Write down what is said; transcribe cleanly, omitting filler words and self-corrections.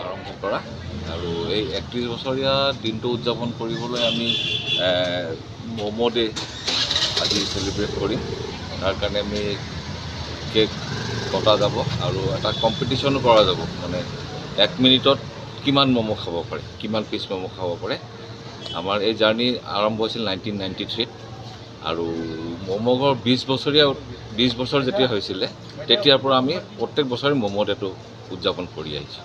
আৰম্ভ কৰা আৰু এই 31 বছৰীয়া দিনটো উদযাপন কৰিবলৈ আমি ম'ম' ডে আজি চেলিব্ৰেট কৰিম। তাৰ কাৰণে আমি কেক কটা যাব আৰু এটা কম্পিটিশ্যনো কৰা যাব, মানে 1 মিনিটত কিমান ম'ম' খাব পাৰে, কিমান পিচ ম'ম' খাব পাৰে। আমাৰ এই জাৰ্ণি আৰম্ভ হৈছিল 1993 আৰু ম'ম'ঘৰ 20 বছৰ যেতিয়া হৈছিলে তেতিয়াৰ পৰা আমি প্ৰত্যেক বছৰে ম'ম' ডেটো উদযাপন কৰি আহিছোঁ।